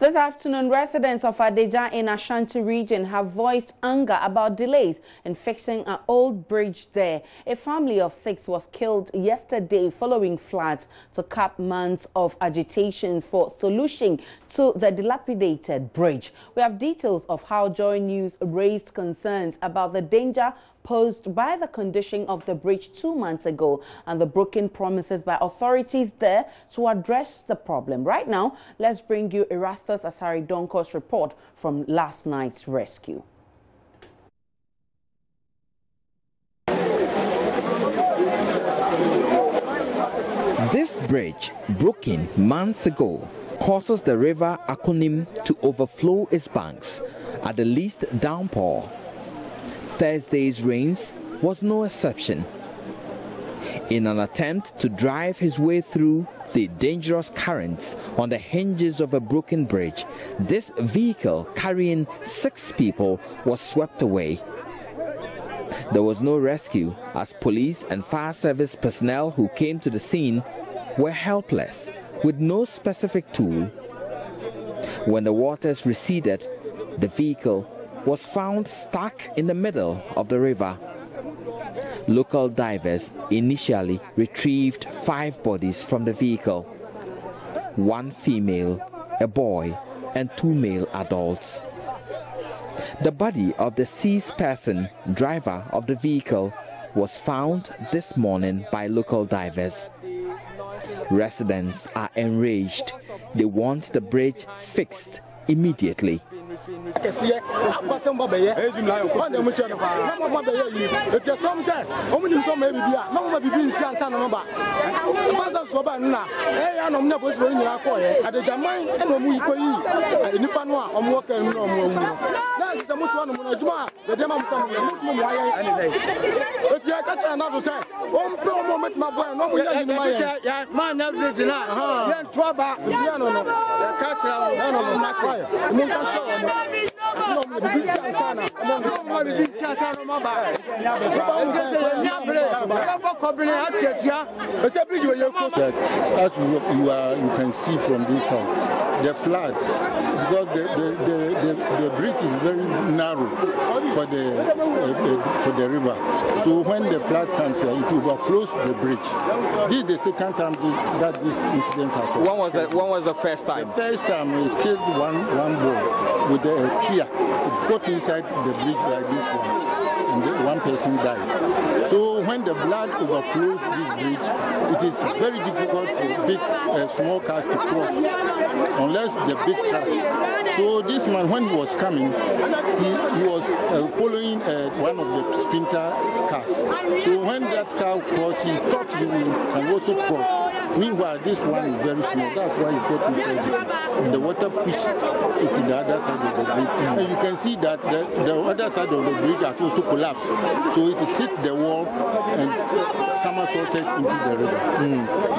This afternoon, residents of Adagya in Ashanti region have voiced anger about delays in fixing an old bridge there. A family of 6 was killed yesterday following floods to cap months of agitation for solution to the dilapidated bridge. We have details of how JoyNews raised concerns about the danger posed by the condition of the bridge 2 months ago and the broken promises by authorities there to address the problem. Right now, let's bring you Erastus Asaridonko's report from last night's rescue. This bridge, broken months ago, causes the river Akonim to overflow its banks at the least downpour. Thursday's rains was no exception. In an attempt to drive his way through the dangerous currents on the hinges of a broken bridge, this vehicle carrying 6 people was swept away. There was no rescue as police and fire service personnel who came to the scene were helpless with no specific tool. When the waters receded, the vehicle was found stuck in the middle of the river. Local divers initially retrieved 5 bodies from the vehicle, 1 female, a boy, and 2 male adults. The body of the deceased person, driver of the vehicle, was found this morning by local divers. Residents are enraged. They want the bridge fixed immediately. As you can see from this side, the flood, because the bridge is very narrow for the river. So when the flood comes here, it overflows the bridge. This is the second time that this incident has happened. When was the first time? The first time we killed one boy with a Kia. It got inside the bridge like this one, and 1 person died. So when the blood overflows this bridge, it is very difficult for big, small cars to cross, unless the big trucks. So this man, when he was coming, he was following one of the sprinter cars. So when that car crossed, he thought he can also cross. Meanwhile, this one is very small. That's why he got inside. The water pushed it to the other side of the bridge. And you can see that the other side of the bridge has also collapsed. So it hit the wall and somersaulted into the river.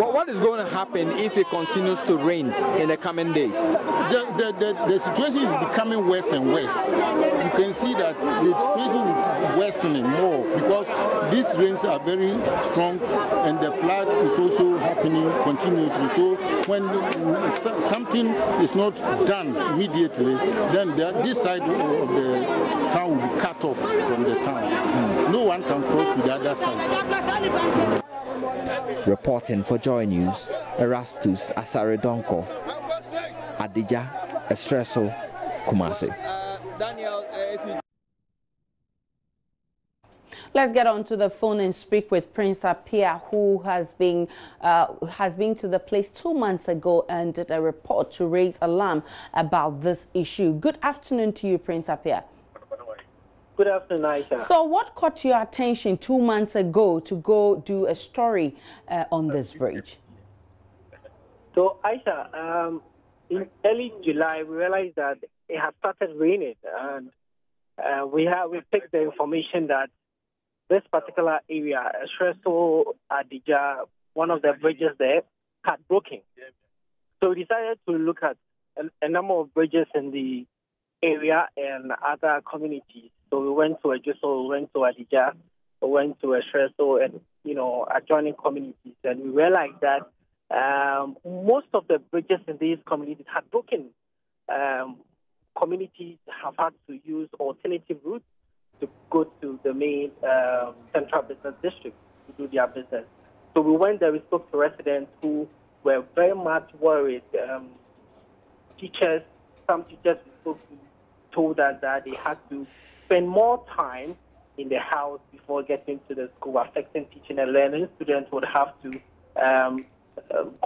What is going to happen if it continues to rain in the coming days? The situation is becoming worse and worse. You can see that the situation is worsening more because these rains are very strong and the flood is also happening continuously. So when something is not done immediately, then this side of the town will be cut off from the town. No one can cross to the other side. Reporting for JoyNews, Erastus Asaridonko, Adagya, Espresso, Kumasi. Let's get on to the phone and speak with Prince Appiah, who has been to the place 2 months ago and did a report to raise alarm about this issue. Good afternoon to you, Prince Appiah. Good afternoon, Aisha. So what caught your attention 2 months ago to go do a story on this bridge? So, Aisha, in early July, we realized that it had started raining, and we picked the information that this particular area, Espresso, Adagya, one of the bridges there, had broken. So we decided to look at a number of bridges in the area and other communities. So we went to Ejiso, we went to Adagya, we went to Espresso and, adjoining communities. And we realized that most of the bridges in these communities had broken communities have had to use alternative routes to go to the main central business district to do their business. So we went there, we spoke to residents who were very much worried. Some teachers we spoke to told us that they had to spend more time in the house before getting to the school, affecting teaching and learning. Students would have to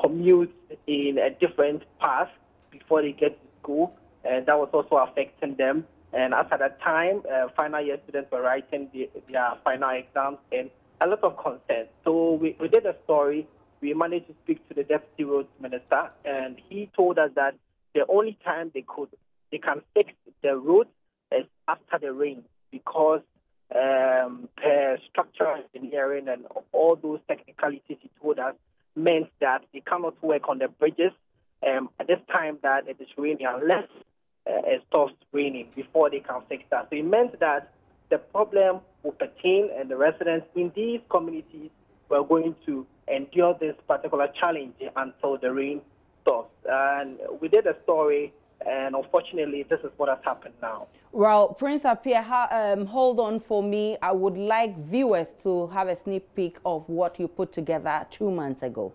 commute in a different path before they get to school, and that was also affecting them. And as at that time, final year students were writing their final exams, and a lot of concern. So we did a story. We managed to speak to the Deputy Roads Minister, and he told us that the only time they can fix the roads is after the rain, because structural engineering and all those technicalities he told us meant that they cannot work on the bridges at this time that it is raining, unless it stops raining before they can fix that. So it meant that the problem will pertain, and the residents in these communities were going to endure this particular challenge until the rain stops. And we did a story, and unfortunately, this is what has happened now. Well, Prince Appiah, hold on for me. I would like viewers to have a sneak peek of what you put together 2 months ago.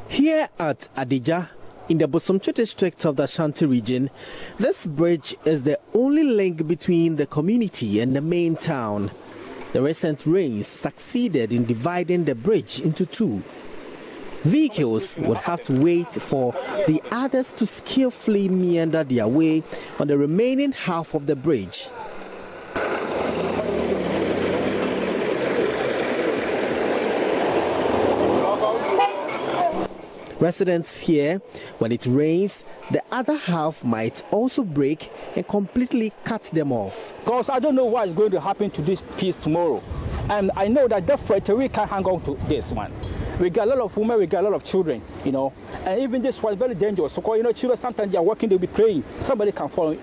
Here at Adagya, in the Bosomtwe district of the Ashanti region, this bridge is the only link between the community and the main town. The recent rains succeeded in dividing the bridge into two. Vehicles would have to wait for the others to skillfully meander their way on the remaining half of the bridge. Residents fear when it rains, the other half might also break and completely cut them off. Because I don't know what is going to happen to this piece tomorrow. And I know that definitely we can't hang on to this one. We got a lot of women, we got a lot of children, you know. And even this one is very dangerous. So, you know, children, sometimes they are working, they'll be playing. Somebody can fall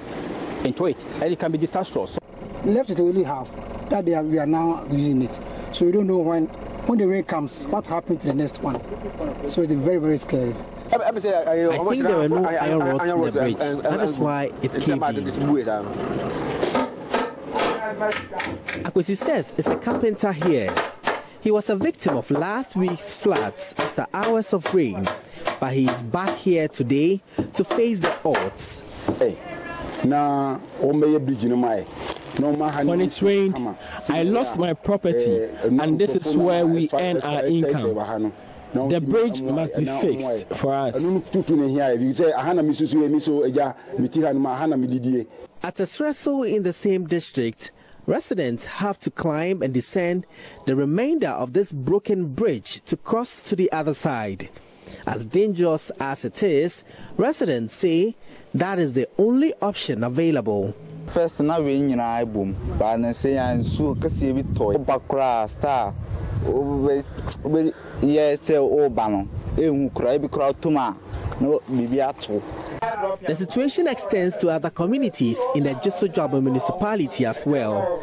into it, and it can be disastrous. Left it only half. That we are now using it. So we don't know when the rain comes, what happens to the next one. So it's very, very scary. I think there were no iron rods in the bridge. That is why it caved in. Akwesi Seth is a carpenter here. He was a victim of last week's floods after hours of rain, but he is back here today to face the odds. When it rained, I lost my property, and this is where we earn our income. The bridge must be fixed for us. At a trestle in the same district, residents have to climb and descend the remainder of this broken bridge to cross to the other side. As dangerous as it is, residents say that is the only option available. First, now we in a boom, but I say I'm so kasi bit toy. Bakra star, yes, oh banner. Who cry be crowd to ma, no maybe at all. The situation extends to other communities in the Joso municipality as well.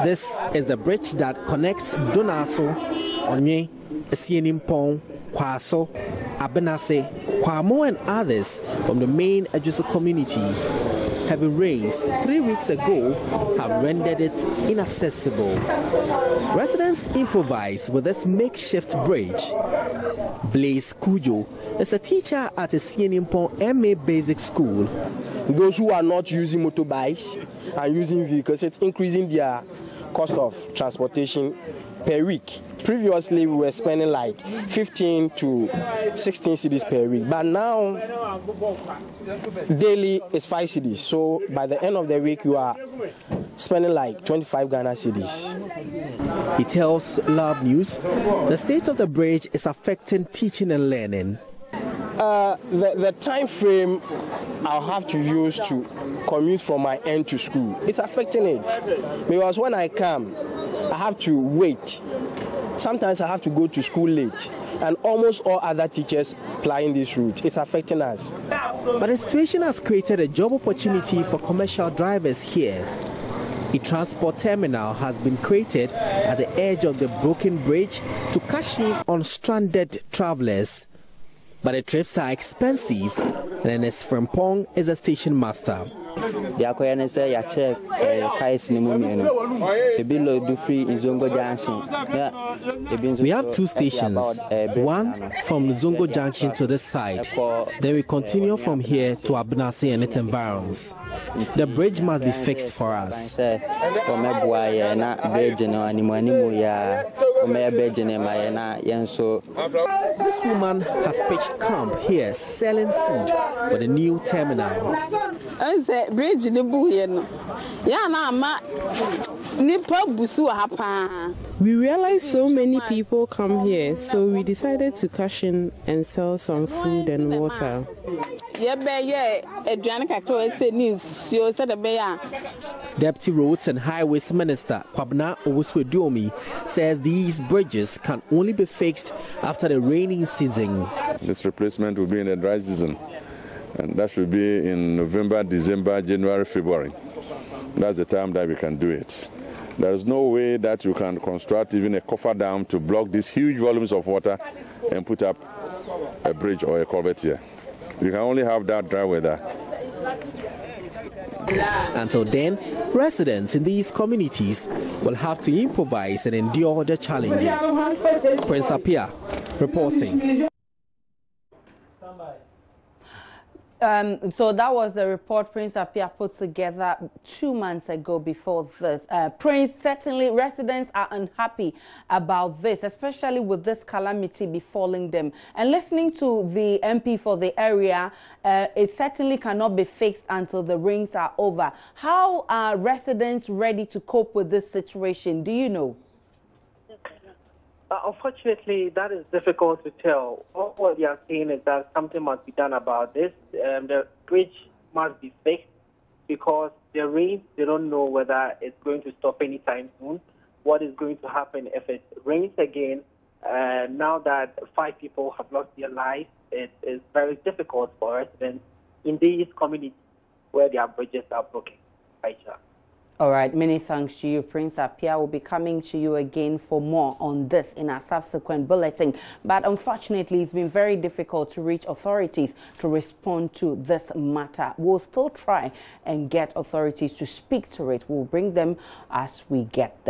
This is the bridge that connects Donaso, Onye, Esienimpong, Kwaso, Abenase, Kwamo and others from the main Joso community. Heavy rains 3 weeks ago have rendered it inaccessible. Residents improvise with this makeshift bridge. Blaise Kujo is a teacher at a Esienimpong MA Basic School. Those who are not using motorbikes and using vehicles, it's increasing their cost of transportation per week. Previously, we were spending like 15 to 16 cedis per week, but now daily is 5 cedis. So by the end of the week, you are spending like 25 Ghana cedis. He tells Love News the state of the bridge is affecting teaching and learning. The time frame I'll have to use to commute from my end to school, it's affecting it. Because when I come, I have to wait. Sometimes I have to go to school late, and almost all other teachers plying this route. It's affecting us. But the situation has created a job opportunity for commercial drivers here. A transport terminal has been created at the edge of the broken bridge to cash in on stranded travelers. but the trips are expensive, and Ernest Frempong is a station master. We have two stations, one from Zongo Junction to this side. Then we continue from here to Abnasi and its environs. The bridge must be fixed for us. This woman has pitched camp here selling food for the new terminal. We realized so many people come here, so we decided to cash in and sell some food and water. Deputy Roads and Highways Minister Kwabena Owusu-Ediomi says these bridges can only be fixed after the rainy season. This replacement will be in the dry season, and that should be in November, December, January, February. That's the time that we can do it. There is no way that you can construct even a coffer dam to block these huge volumes of water and put up a bridge or a culvert here. You can only have that dry weather. Until then, residents in these communities will have to improvise and endure the challenges. Prince Apia reporting. So that was the report Prince Apia put together 2 months ago before this. Prince, certainly residents are unhappy about this, especially with this calamity befalling them. And listening to the MP for the area, it certainly cannot be fixed until the rains are over. How are residents ready to cope with this situation? Do you know? Unfortunately, that is difficult to tell. All what they are saying is that something must be done about this. The bridge must be fixed because the rains, they don't know whether it's going to stop anytime soon. What is going to happen if it rains again? Now that 5 people have lost their lives, it is very difficult for residents in these communities where their bridges are broken. Aisha. All right, many thanks to you, Prince Apia. We'll be coming to you again for more on this in our subsequent bulletin. But unfortunately, it's been very difficult to reach authorities to respond to this matter. We'll still try and get authorities to speak to it. We'll bring them as we get them.